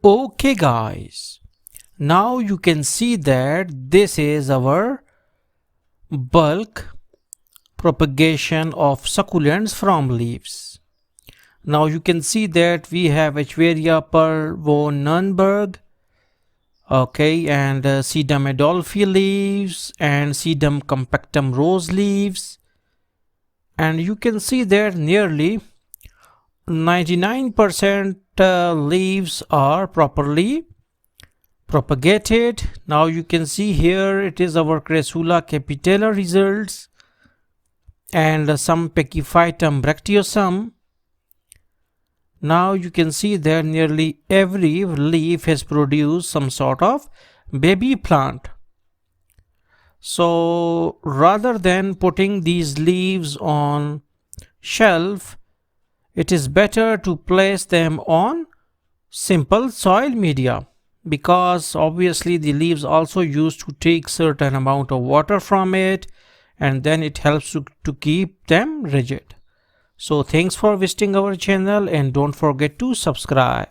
Okay guys, now you can see that this is our bulk propagation of succulents from leaves. Now you can see that we have Echeveria parvonenberg, okay, and Sedum adolphi leaves and Sedum compactum rose leaves, and you can see that nearly 99% leaves are properly propagated. Now you can see here it is our Crassula capitella results and some Pachyphytum bracteosum. Now you can see that nearly every leaf has produced some sort of baby plant. So rather than putting these leaves on shelf, it is better to place them on simple soil media, because obviously the leaves also used to take certain amount of water from it, and then it helps to keep them rigid. So thanks for visiting our channel and don't forget to subscribe.